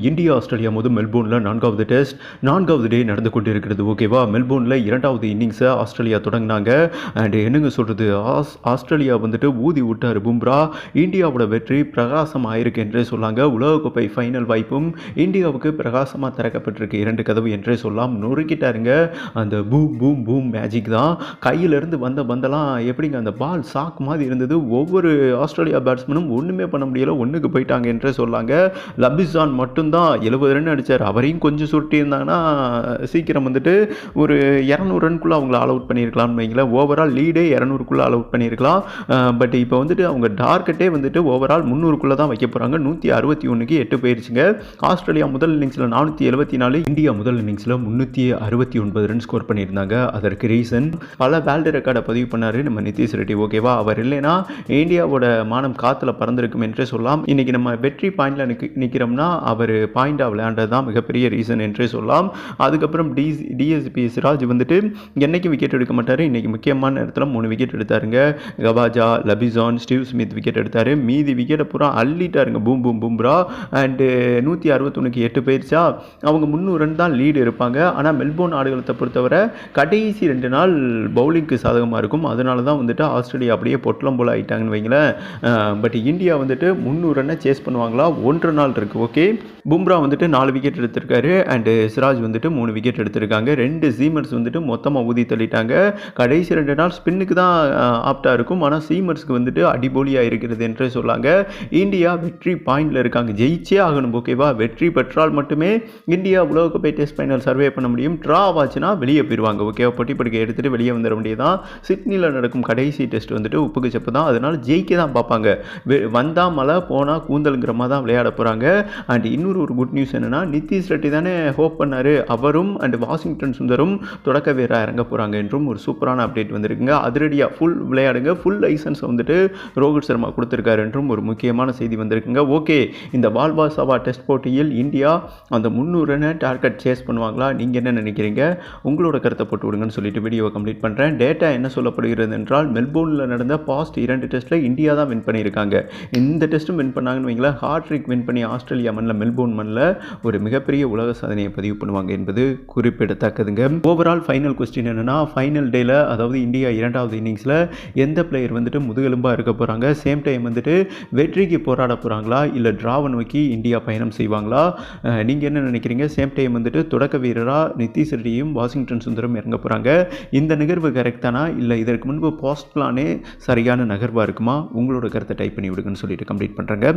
India Australia மோதும் மெல்போர்னில் 4வது டெஸ்ட் 4வது டே நடந்து கொண்டு இருக்கிறது. ஓகேவா, மெல்போர்னில் 2வது இன்னிங்ஸை ஆஸ்திரேலியா தொடங்கினாங்க. அண்ட் என்னங்க சொல்கிறது, ஆஸ்திரேலியா வந்துட்டு ஊதி விட்டார் பும்ரா. இந்தியாவோட வெற்றி பிரகாசம் ஆயிருக்கு என்றே சொல்லாங்க. உலகக்கோப்பை ஃபைனல் வாய்ப்பும் இந்தியாவுக்கு பிரகாசமாக திறக்கப்பட்டிருக்கு 2 கதவு என்றே சொல்லலாம். நொறுக்கிட்டாருங்க. அந்த பூம் பூம் பூம் மேஜிக் தான். கையிலேருந்து வந்த பந்தெல்லாம் எப்படிங்க அந்த பால் சாக்கு மாதிரி இருந்தது. ஒவ்வொரு ஆஸ்திரேலியா பேட்ஸ்மேனும் ஒன்றுமே பண்ண முடியல, ஒன்றுக்கு போயிட்டாங்க என்றே சொல்லாங்க. லபிசான் மட்டும்தான் 70 ரன் அடித்தார். அவரையும் கொஞ்சம் சுருட்டி இருந்தாங்கன்னா சீக்கிரம் வந்துட்டு ஒரு 200 ரன்குள்ளே அவங்கள ஆல் அவுட் பண்ணியிருக்கலாம்னு வைங்களேன். ஓவரால் லீடே 200க்குள்ளே ஆல் அவுட் பண்ணியிருக்கலாம். பட் இப்போ வந்துட்டு அவங்க டார்கெட்டே வந்துட்டு ஓவரால் 300க்குள்ளே தான் வைக்க போகிறாங்க. 161க்கு 8 போயிருச்சுங்க. ஆஸ்திரேலியா முதல் இன்னிங்ஸில் 474, இந்தியா முதல் இன்னிங்ஸில் 369 ரன் ஸ்கோர் பண்ணியிருந்தாங்க. அதற்கு ரீசன் பல வேர்ல்டு ரெக்கார்டை பதிவு பண்ணார் நம்ம நிதிஷ் ரெட்டி. ஓகேவா, அவர் இல்லைன்னா இந்தியாவோட மானம் காற்றுல பறந்திருக்கும் என்றே சொல்லலாம். இன்றைக்கி நம்ம வெற்றி பாயிண்டில் நிற்கிறோம்னா அவர் பாயிண்டாக விளையாண்டது தான் மிகப்பெரிய ரீசன் என்றே சொல்லலாம். அதுக்கப்புறம் டிஎஸ்பி சிராஜ் வந்துட்டு என்றைக்கும் விக்கெட் எடுக்க மாட்டார். இன்றைக்கி முக்கியமான நேரத்தில் 3 விக்கெட் எடுத்தாருங்க. Khawaja, Labuschagne, Steve Smith wicket எடுத்தார். மீதி விக்கெட்டை பூரா அள்ளிட்டாருங்க பூம் பூம் பும்ரா. அண்டு 161க்கு 8 போயிருச்சா. அவங்க 300 ரன் தான் லீடு இருப்பாங்க. ஆனால் மெல்போர்ன் ஆடுகளத்தை பொறுத்தவரை கடைசி 2 நாள் பவுலிங்க்கு சாதகமாக இருக்கும். அதனால தான் வந்துட்டு ஆஸ்திரேலியா அப்படியே பொட்டலம் போல் ஆகிட்டாங்கன்னு வைங்களேன். பட் இந்தியா வந்துட்டு 300 ரன்னை சேஸ் பண்ணுவாங்களா, 1 நாள் இருக்குது. ஓகே, பும்ரா வந்துட்டு 4 விக்கெட் எடுத்திருக்காரு. அண்டு சிராஜ் வந்துட்டு 3 விக்கெட் எடுத்திருக்காங்க. 2 சீமர்ஸ் வந்துட்டு மொத்தமாக ஊதி தள்ளிட்டாங்க. கடைசி 2 நாள் ஸ்பின்னுக்கு தான் ஆப்டாக இருக்கும். ஆனால் சீமர்ஸ்க்கு வந்துட்டு அடிபொலியாக இருக்கிறது என்றே சொல்லாங்க. இந்தியா வெற்றி பாயிண்டில் இருக்காங்க. ஜெயிச்சே ஆகணும். ஓகேவா, வெற்றி பெற்றால் மட்டுமே இந்தியா உலகக்கோப்பை டெஸ்ட் ஃபைனல் சர்வே பண்ண முடியும். ட்ரா ஆச்சுன்னா வெளியே போயிடுவாங்க. ஓகேவா, பொட்டி படுக்கை எடுத்துகிட்டு வெளியே வந்துட வேண்டியதான். சிட்னியில் நடக்கும் கடைசி டெஸ்ட் வந்துட்டு உப்புக்கு செப்பு தான். அதனால் ஜெயிக்க தான் பார்ப்பாங்க. வந்தால் மழை போனால் கூந்தல்ங்கிற மாதிரி தான் விளையாட போகிறாங்க. அண்ட் இன்னொரு குட் நியூஸ் என்னன்னா, நிதிஷ் ரெட்டி தானே ஹோப் பண்ணாரு, அவரும் அண்ட் வாஷிங்டன் சுந்தரும் தொடக்க வீரராக இறங்க போகிறாங்க என்றும் ஒரு சூப்பரான அப்டேட் வந்திருக்குங்க. அதிரடியாக ஃபுல் விளையாடுங்க, ஃபுல் லைசன்ஸ் வந்துட்டு ரோஹித் சர்மா கொடுத்துருக்காரு என்றும் ஒரு முக்கியமான செய்தி வந்திருக்குங்க. ஓகே, இந்த வால்வா சவா டெஸ்ட் போட்டியில் இந்தியா அந்த 300 ரன்னை டார்கெட் சேஸ் பண்ணுவாங்களா? நீங்கள் என்ன நினைக்கிறீங்க? உங்களோட கருத்தை போட்டு விடுங்கன்னு சொல்லிட்டு வீடியோவை கம்ப்ளீட் பண்ணுறேன். டேட்டா என்ன சொல்லப்படுகிறது என்றால், மெல்போர்னில் நடந்த பாஸ்ட் 2 டெஸ்ட்டில் இந்தியா தான் வின் பண்ணியிருக்காங்க. இந்த டெஸ்ட்டும் வின் பண்ணாங்கன்னு வைங்களேன். ஹார்ட்ரிக் வின் பண்ணி ஆஸ்திரேலியா மண்ணில் மெல்போர்ன் மண்ணில் ஒரு மிகப்பெரிய உலக சாதனையை பதிவு பண்ணுவாங்க என்பது குறிப்பிடத்தக்கதுங்க. ஓவரால் ஃபைனல் கொஸ்டின் என்னன்னா, ஃபைனல் டேல அதாவது இந்தியா 2வது இன்னிங்ஸில் எந்த பிளேயர் வந்துட்டு முதுகெலும்பாக இருக்க போகிறாங்க? சேம் டைம் வந்துட்டு வெற்றிக்கு போராட போகிறாங்களா, இல்லை டிராவை நோக்கி இந்தியா பயணம் செய்வாங்களா? நீங்கள் என்ன நினைக்கிறீங்க? சேம் டைம் வந்துட்டு தொடக்க வீரராக நிதிஷ் ரெட்டியும் வாஷிங்டன் சுந்தரம் இறங்க போகிறாங்க. இந்த நிகழ்வு கரெக்ட் தானா, இல்லை இதற்கு முன்பு பாஸ்ட் பிளானே சரியான நகர்வாக இருக்குமா? உங்களோட கருத்தை டைப் பண்ணி விடுங்கன்னு சொல்லிட்டு கம்ப்ளீட் பண்ணுறேங்க.